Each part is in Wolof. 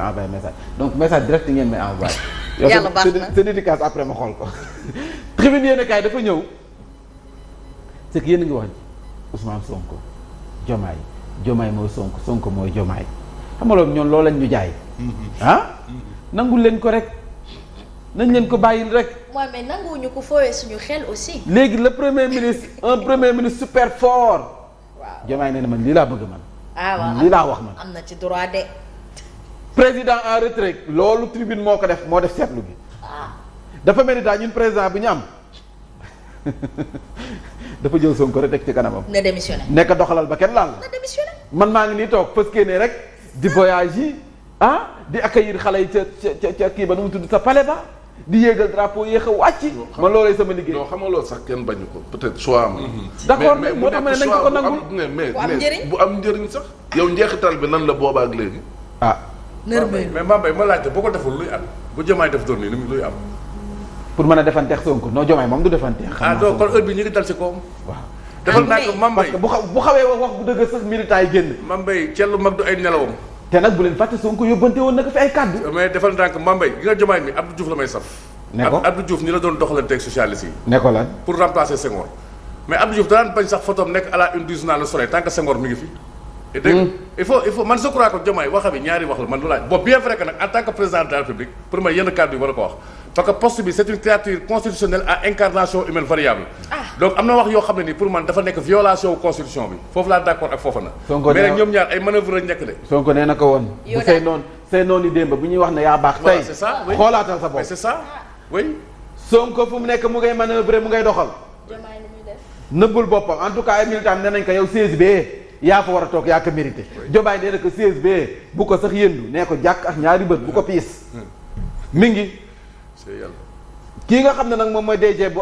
envoyé message donc message direct ngeen may envoyé. yàlla baax na c'est dédicace après ma xool ko. tribune yéen a kaay dafa ñëw c'est que yéen a ngi wax Ousmane Sonko Diomaye mooy Sonko mooy Diomaye xam nga loolu ñoom loolu lañ ñu jaay. nangul leen ko rek nañ leen ko bàyyil rek. mooy mais nanguwuñu ko foowee suñu xel aussi. léegi le premier ministre un premier ministre super fort. waaw Diomaye nee na man lii laa bëgg man. waaw lii laa wax man. am na ci droit de. président en retrait loolu tribune moo def seetlu bi. dafa mel ni daal ñun président bi ñu am dafa jël Sonko rek teg ci kanamam. na démissionné. nekk doxalal ba kenn laal la. na démissionné. man maa ngi nii toog parce que ne rek di voyage yi di accueillir xale yi ca kii ba nu mu tudd sa palais ba di yéegal drapeau yéex a wàcc. man loolay sama liggéey. non xam nga loolu sax kenn bañu ko peut-être choix am. d'accord mais moo tax ma ne nañ ko nangul mais bu am njëriñ bu am njëriñ sax. yow njeexital bi nan la boobaa ak léegi. nërmeel mais Mbaye ma laajte boo ko deful luy am bu Diomaye def doon nii luy am. pour mën a defanteex Sonko non Diomaye moom du defanteex. xam naa donc kon heure bi ñu ngi dal si kawam. waaw defal naa ko Mame parce Mbaye que bu xawee wax bu dëgg sax militants yi génn. Mame Mbaye cellu mag du ay nelawam. te nag bu leen fàtte Sonko yóbbante woon na ko fi ay kàddu. mais defal naa ko Mame Mbaye gi nga Diomaye mi Abdou Diouf la may saf. ne ko Abdou Diouf ni la doon doxalanteeg socialiste yi. ne ko lan. pour remplacer Senghor mais Abdou Diouf daan bañ sax photom nekk à la une du journal Le Soleil tant que Senghor mi ngi fi. et dégg il faut man je crois que Diomaye wax bi ñaari wax la man lu laaj bon bien vrai que nag en tant que président de la République pour ma yenn kàddu yi war a ko wax parce que poste bi c'est une créature constitutionnelle à incarnation humaine variable. donc am na wax yoo xam ne nii pour man dafa nekk violation constitution bi foofu laa d'accord ak foofa na. mais nag ñoom ñaar ay manœuvre lañ nekk de. Sonko nee na ko woon. bu say noonu yi démb bu ñuy wax ne yaa baax. tey c'est ça oui xoolaatal sa bopp. c'est ça oui. Sonko fu mu nekk mu ngay manœuvrer mu ngay doxal. Diomaye li muy def. nëbbul boppam en tout cas ay militants nee nañ ko yow 16B yaa fa war a toog yaa ko mérité. Diomaye nee na ko 16B bu ko sax yëndu nee ko jàkk ak ñaari bët bu ko piis. mi ngi. c'est yàlla. kii nga xam ne nag moom mooy DG bu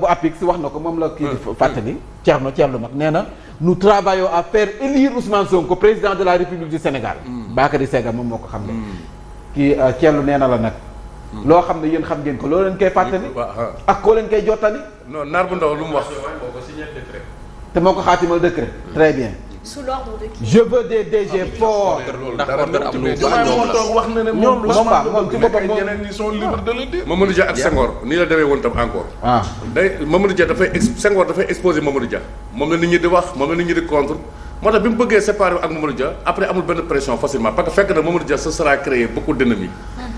APIX wax na ko moom la kii di fàttali. Thierno mag nee na nous travaillons à faire élire Ousmane Sonko président de la République du Sénégal. Bakary Sega moom moo ko xam ne. kii Thierno nee na la nag. loo xam ne yéen xam ngeen ko loo leen koy fàttali. ak koo leen koy jottali. non naar bu ndaw lu mu wax. te moo ko xaatimal décret. très bien. sous l'ordre de qui. je veux des DG forts. ndax moo toog wax na ne ñoom la moom ci boppam moom ñeneen ñi sont libres de le dire. Mamadou Dia ak Senghor nii la demee woon tam encore. day Mamadou Dia Senghor dafay exposé Mamadou Dia moom la nit ñi di wax moom la nit ñi di contre moo tax bi mu bëggee séparer ak Mamadou Dia après amul benn pression facilement parce que fekk na Mamadou Dia ce sera créé beaucoup d'ennemis.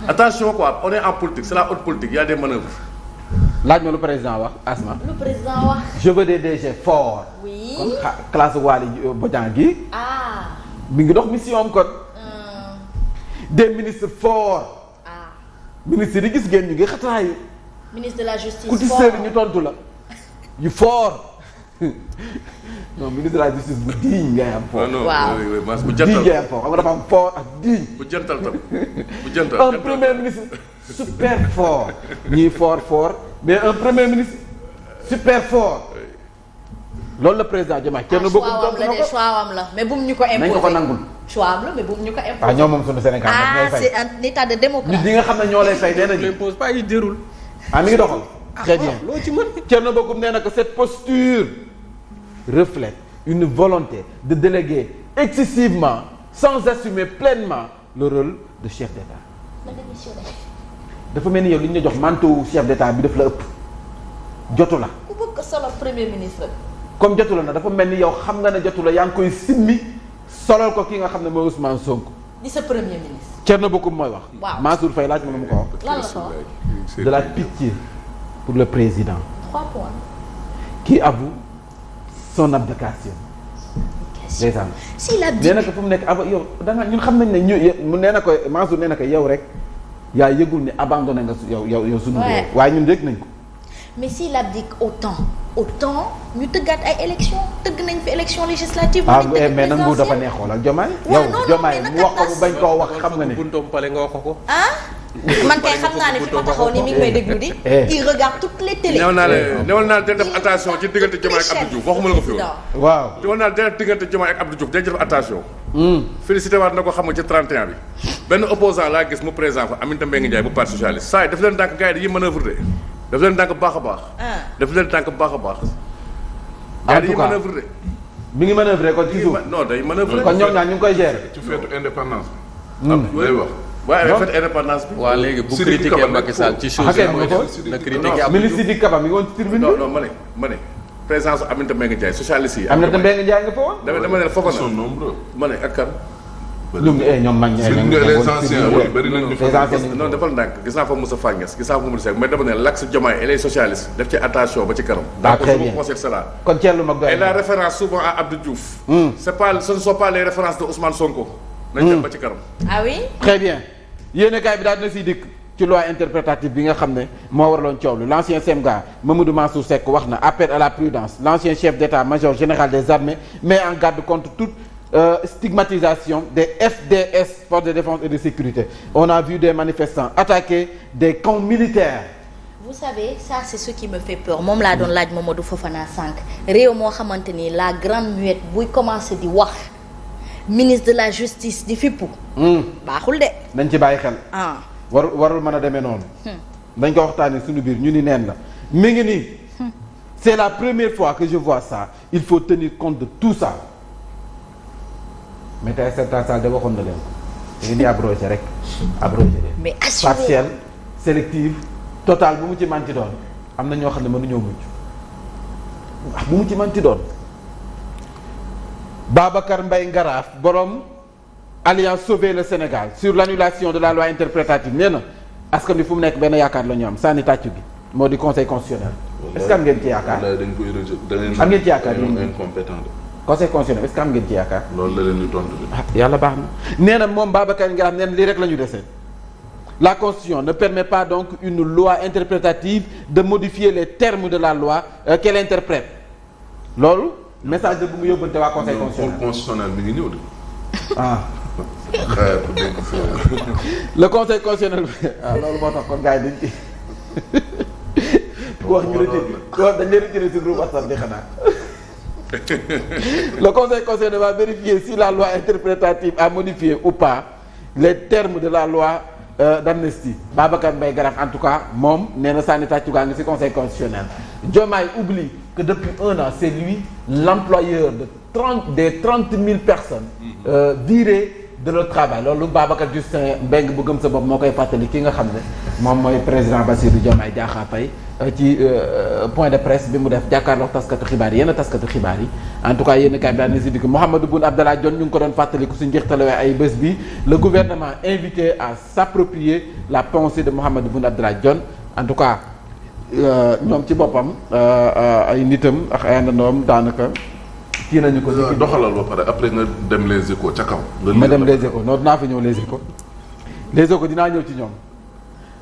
Attention quoi on est en politique c'est la haute politique il y a des manœuvres. laaj ma lu président wax Asma. lu président wax. je veux des DG forts. oui kon classe Waly Bodian gi. mi ngi dox mission am kon. des ministres forts. ministres yi gis ngeen ñu ngi xatraayu. ministre de la justice ku ci sëri ñu tontu la yu fort non ministre de la justice bu digne ngay am fort. waaw bu jantal ngay am fort xam nga dafa am fort ak digne. bu jantal tam bu jantal. un premier ministre super fort. ñii fort mais un premier ministre super fort. loolu la président Diomaye kenn bëgg choix am la mais bu mu ñu ko imposer nañ ko nangul. choix am la mais bu mu ñu ko imposer. waaw ñoom moom suñu Sénégal nag ñooy fay. c'est un état de démocratie. nit ñi nga xam ne ñoo lay fay nee nañu. l'impose pas il déroule. mi ngi doxal. très bien loo ci mën. Thierno Bocoum nee na que cette posture reflète une volonté de déléguer excessivement sans assumer pleinement le rôle de chef d'État. dafa mel ni yow li ñu la jox manteau chef d'État bi daf la ëpp jotu la. ku bëgg solo premier ministre. comme jotu la na dafa mel ni yow xam nga ne jotu la yaa ngi koy simmi solal ko ki nga xam ne mooy Ousmane Sonko. di sa premier ministre. Thierno Bocoum mooy wax. waaw Mansour Faye laaj ma lu mu ko wax. lan la ko wax. de la pitié pour le président. 3 points. qui avoue son abdication. ndeysaan. si la nee na ko fu mu nekk yow da nga ñun xam nañ ne ñu nee na ko Mansour nee na ko yow rek yaa yëgul ne abandonné nga yow suñu réew. waaye ñun yëg nañ ko. mais s'il abdique autant ñu tëggaat ay élections tëgg nañ fi élection législative. mais nag nguur dafa neex xoolal Diomaye. yow Diomaye mu wax ko mu bañ koo wax xam nga ne. buntoom pale nga wax ko. man kay xam naa ne fi ma taxaw ni mi ngi may déglu di. il regarde toutes les télé. néew naa ne def attention ci diggante Diomaye ak Abdou Diouf waxuma la ko fi woon. waaw néew naa ne diggante Diomaye ak Abdou Diouf dañ def attention. félicité waat na ko xam nga ci 31 bi. benn opposant laa gis mu présent fa Aminata Mbengue Ndiaye bu parti socialiste saa yi daf leen ndànk gars yi dañuy manœuvre de daf leen ndànk baax a baax. daf leen ndànk baax a baax. en tout cas manœuvre de. mi ngi manœuvre kon ci suuf. non day manœuvre. kon ñoom ñaar ñu ngi koy gérer. ci feetu indépendance. am lay wax. waaye fête indépendance bi. waaw léegi bu Sidiki critiquer Kaba Macky Sall ci chose Sidiki yi Kaba na critiquer Abdou ministre Diouf. Sidiki Kaba mi ngi woon ci tribune non bi. non ma ne présence Aminata Mbengue Ndiaye socialiste yi. Aminata Mbengue Ndiaye nga fa woon. dama ne foofa Ils sont nombreux. ma ne ak kan. ñoom mag ñooy les anciens oui bëri nañ ñu fa. non defal ndànk gis naa fa Moussa Fanges gis naa fa Mamadou Seck mais dama ne l'axe Diomaye et les socialistes def ci attention ba ci kanam. Ah, très bien je conseille cela. kon Thierno mag doy et la référence souvent à Abdou Diouf. Ce ne sont pas les références de Ousmane Sonko. nañ dem ba ci kanam. ah oui. très bien yéenekaay bi daal dina siy dikk ci loi interprétative bi nga xam ne moo waraloon coow lu l'ancien SEMGA Mamadou Mansour Seck wax na appel à la prudence l'ancien chef d'état-major général des armées met en garde contre toute stigmatisation des FDS, forces de défense et de sécurité. On a vu des manifestants attaquer des camps militaires. Vous savez, ça c'est ce qui me fait peur moom laa doon laaj Mamadou Fofana sànq réew moo xamante ni la grande muette buy commencer di wax ministre de la justice di fippu. baaxul de. nañ ci bàyyi xel. ah warul mën a demee noonu. dañ ko waxtaanee suñu biir ñu ni neen la mi ngi nii. C'est la première fois que je vois ça il faut tenir compte de tout ça. mais tey Sall de waxoon na leen ko da ngeen di abrogé rek abrogé leen. mais assuré partielle sélective totale bu mu ci manti doon am na ñoo xam ne mënuñoo mucc bu mu ci manti doon. Babacar Mbaye Ngaraaf borom Alliance Sauver le Sénégal sur l'annulation de la loi interprétative nee na askan wi fu mu nekk benn yaakaar la ñu am sànni tàccu gi moo di conseil constitutionnel. est-ce que am ngeen ci yaakaar dañ koy rejeté. am ngeen ci yaakaar ñoom incompétent de. conseil constitutionnel est-ce que am ngeen ci yaakaar. loolu la leen di tontu bi. ah yàlla baax na nee na moom Babacar Ngaraaf nee na lii rek la ñu desee la constitution ne permet pas donc une loi interprétative de modifier les termes de la loi qu'elle interprète loolu message de bu mu yóbbante waa conseil constitutionnel. constitutionnel mi ngi ñëw de. ah. xaaral ko dégg foofu. le conseil constitutionnel ah loolu moo tax kon gars yi dañ ci ku wax ñu retiré ku wax dañ leen retiré si groupe WhatsApp bi xanaa. Le conseil constitutionnel va vérifier si la loi interprétative a modifié ou pas les termes de la loi d'amnistie. Babacar Mbaye Garaf en tout cas moom nee na sànni tàccu gaa ngi ci conseil constitutionnel. Diomaye oublie que depuis un an c'est lui l'employeur de des 30 000 personnes virées de leur travail loolu Babacar Justin Mbengue bu gëm sa bopp moo koy fàttali ki nga xam ne moom mooy président Bassirou Diomaye Diakhar Faye ci point de presse bi mu def jàkkaarloog taskatu xibaar yi yenn taskatu xibaar yi en tout cas yéen kay bi daal na si dikk Mouhamadou Boun Abdallah Dionne ñu ngi ko doon fàttaliku si njeextalawee ay bés bi le gouvernement invité à s'approprier la pensée de Mouhamadou Boun Abdallah Dionne en tout cas ñoom ci boppam ay nitam ak ay àndandoom daanaka kii nañu ko doxalal ba pare après nga dem les échos ca kaw. ma dem les échos non dinaa fi ñëw les échos dinaa ñëw ci ñoom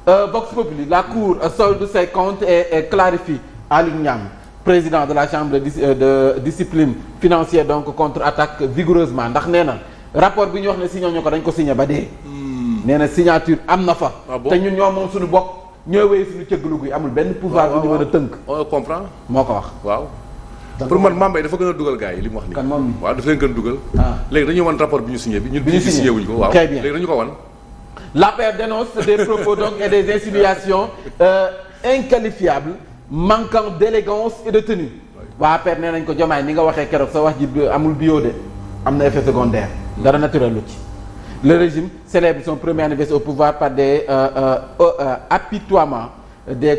Vox Populi la cour solde ses comptes et clarifie Aliou Niam président de la chambre de discipline financière donc contre-attaque vigoureusement ndax nee na rapport bi ñu wax ne signé ñu ko dañ ko signé ba dee nee na signature am na fa te ñun ñoo moom suñu bopp ñooy wéy suñu cëggalu guy amul benn pouvoir bu ñu mën a tënk on comprend moo ko wax waaw pour man Mambay dafa gën a dugal gars yi li mu wax nii. kan moom waaw dafa leen gën a dugal. ah léegi dañuy wan rapport bi ñu signé bi ñun. bi ñu signé wuñ ko waaw très bien léegi dañu ko wan. L'APR dénonce des propos donc et des insinuations inqualifiables manquant d'élégance et de tenue. waa APR nee nañ ko Diomaye ni nga waxee keroog sa wax ji amul bio de am na effet secondaire. dara naturel lu ci. Le régime célèbre son premier anniversaire au pouvoir par des apitoiements des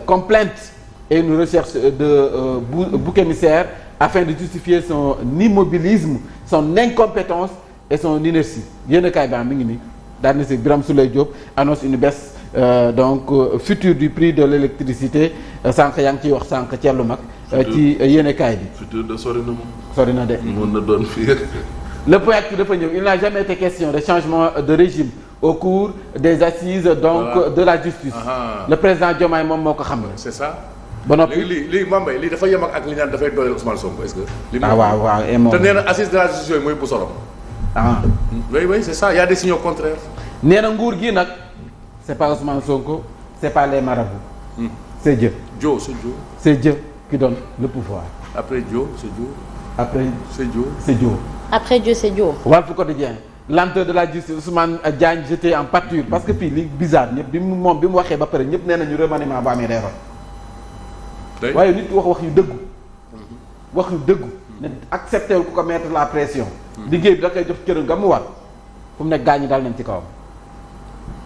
complaintes et une recherche de bouc émissaire afin de justifier son immobilisme, son incompétence et son inertie. yéen a kaay baa mi ngi nii daal na si Birame Souleye Diop annonce une baisse future du prix de l'électricité sànq yaa ngi ciy wax sànq Thierno Mag ci yéen a kaay bi. futur de sori na moom. sori na de. mën na doon fii. Le point actu dafa ñëw il n'a jamais été question de changement de régime au cours des assises donc voilà. De la justice. Le président Diomaye moom moo ko xam. C'est ça. ba noppi lii Mambay lii dafa yem ak li ñu naan dafay dooleel Ousmane Sonko est-ce que. li waaw et moom te nee na assise de la justice yooyu mooy bu sorom. oui c'est ça il y a des signaux contraires. nee na nguur gi nag c'est pas Ousmane Sonko c'est pas les marabouts. c'est Dieu. C'est Dieu qui donne le pouvoir. Après Dieu c'est Dieu. Après c'est Dieu. C'est Dieu. Après Dieu c'est Dieu. Walf Quotidien lenteur de la justice Ousmane Diagne jeté en pâture parce que fii li bizarre ñëpp bi mu waxee ba pare ñëpp nee nañu remaniement bu amee reeroon. waaye nit wax yu dëggu. wax yu dëggu. ne accepté ku ko mettre la pression. liggéey bi da koy jox cër nga mu war fu mu nekk gaañu daal nañ ci kawam.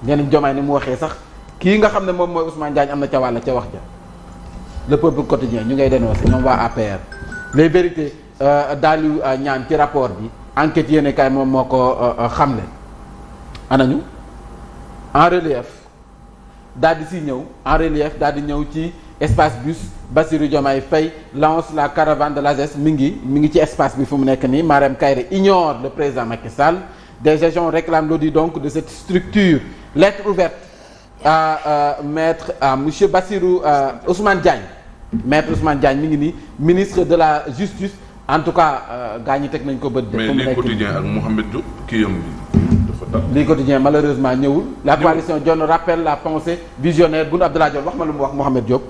ñeneen Diomaye ni mu waxee sax kii nga xam ne moom mooy Ousmane Diagne am na ca wàll ca wax ja le peuple quotidien ñu ngay dénoncer ñoom waa APR les vérités daalu ñaan ci rapport bi enquête yéene kaay moom moo ko xamle anañu en relief daal di si ñëw en relief daal di ñëw ci espace bus Bassirou Diomaye Faye lance la caravane de l'AGES mi ngi ci espace bi fu mu nekk nii Marème Kairé ignore le président Macky Sall des agents réclament l'audit donc de cette structure lettre ouverte à monsieur Bassirou Ousmane Diagne maître Ousmane Diagne mi ngi nii ministre de la justice en tout cas gaa ñi teg nañ ko bët. mais lii quotidien ak Mouhamed Diop kii yam bi dafa tax. lii quotidien malheureusement ñëwul. la coalition Dionne rappelle la pensée visionnaire Boun Abdallah Dionne wax ma lu mu wax Mouhamed Diop.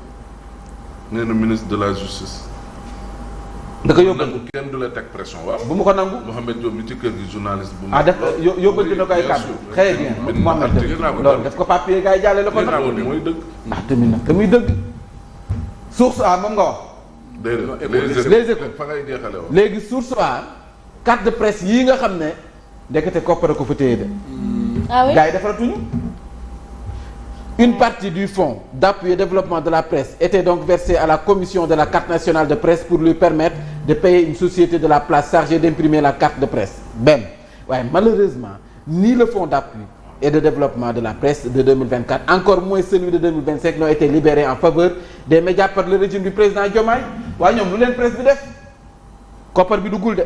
nee na ministre de la justice. da ko yóbbal kenn du la teg pression waaw. bu mu ko nangu. Mouhamed Diop mi ci kër gi journaliste bu. def yóbbal dina koy kàddu. très bien Mouhamed Diop loolu def ko papier gars yi jàllale la ko nag. mooy dëgg. tamit nag te muy dëgg. source A moom nga wax. déedéet les échos fa ngay jeexale woon. léegi source A carte de presse yii nga xam ne ndekete koppara ko fa téye de. ah oui gars yi defaratuñu. Une partie du fonds d'appui et développement de la presse était donc versée à la commission de la carte nationale de presse pour lui permettre de payer une société de la place chargée d'imprimer la carte de presse benn waaye malheureusement ni le fonds d'appui et de développement de la presse de 2024 encore moins celui de 2025 n'ont été libérés en faveur des médias par le régime du président Diomaye waaye ñoom lu leen presse bi def koppar bi duggul de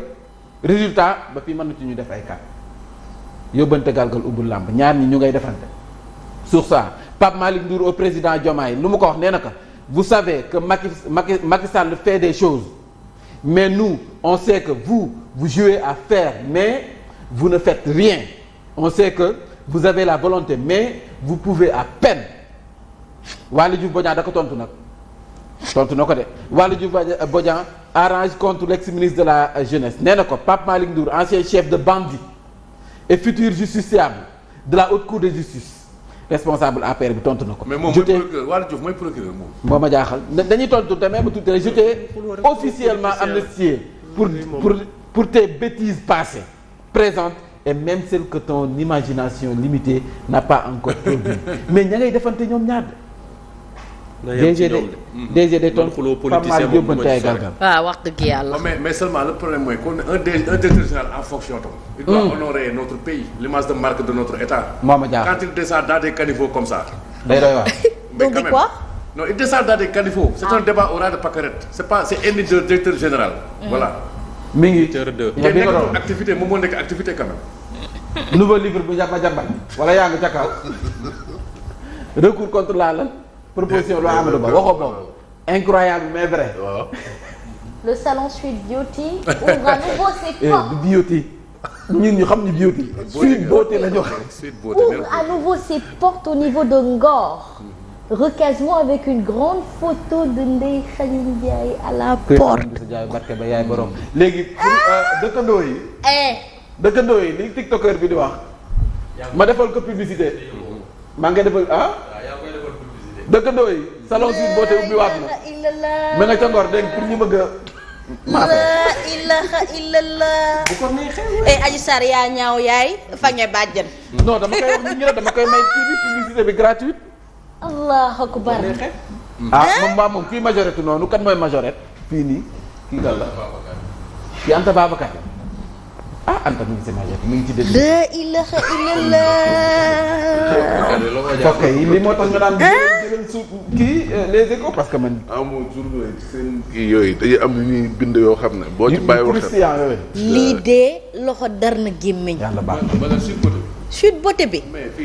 résultat ba fii mën na ci ñu def ay carte yóbbante galgal ubbul làmb ñaar ñi ñu ngay defante sur ça Pape Malick Ndour au président Diomaye lu mu ko wax nee na ko vous savez que Macky Sall fait des choses mais nous on sait que vous jouez à faire mais vous ne faites rien on sait que vous avez la volonté mais vous pouvez à peine Waly Diouf Bodian da ko tontu nag tontu na ko de Waly Diouf Bodian arrange contre l'ex-ministre de la jeunesse nee na ko Pape Malick Ndour ancien chef de bandit et futur justiciable de la haute cour de justice responsable APR bi tontu na ko. mais moom mooy procureur Waly Diouf mooy procureur moom. moo ma jaaxal dañuy tontu te même tuuti rek j'étais officiellement amnistié pour tes bêtises passées présentes et même celles que ton imagination limitée n'a pas encore produit mais ña ngay defante ñoom ñaar DGD tontu Pape Malick yóbbante ay galgal. waaw wax dëgg yàlla. mais seulement le problème mooy qu'on un directeur général en fonction tam. il doit honorer notre pays l'image de marque de notre état. moo ma jaaxal quand il descend dans des caniveaux comme ça. day doy waar. donc di quoi. non il descend dans des caniveaux. c'est un débat au ras de pâquerette. c'est ennemi de directeur général. voilà. mi ngi. te nekk activité moom moo nekk activité quand même. nouveau livre bu jàmba jàmba wala yaa ngi ca kaw recours contre la lan proposition loi Amadou Ba waxoo boobu incroyable mais vrai. waaw. le salon Sweet Beauty ouvre à nouveau ses portes. Beauty ñun ñu xam ni Beauty. Sweet Beauty la ñu wax. ouvre à nouveau ses portes au niveau de Ngor. recasement avec une grande photo de Ndeye Khady Ndiaye à la porte. barke ba yaay borom léegi dëkkandoo yi. dëkkandoo yi li tiktokeur bi di wax ma defal ko publicité maa ngi defal dëkkandoo yi salon Sweet Beauty ubbi waat na ma nga ca Ngor dégg pour ñu bëgg a la ilaha illallah bu ko neexee Adji Sarr yaa ñaaw yaay fange bàjjan. non dama koy wax nit ñi rek dama koy may publicité bi gratuite. allahu akbar. moom kii majorette noonu kan mooy majorette fii nii kii gal la kii Anta Babacar Anta mi ngi si majorette mi ngi ci déglu. la ilaha illallah. ok li moo tax nga daan jëlee su kii les échos parce que man. amoo journaux yi seen kii yooyu dañuy am lu ñuy bind yoo xam ne. boo ci bàyyi waxee lii de loxo dar na gémmiñ. yàlla baax na. Sweet Beauty bi.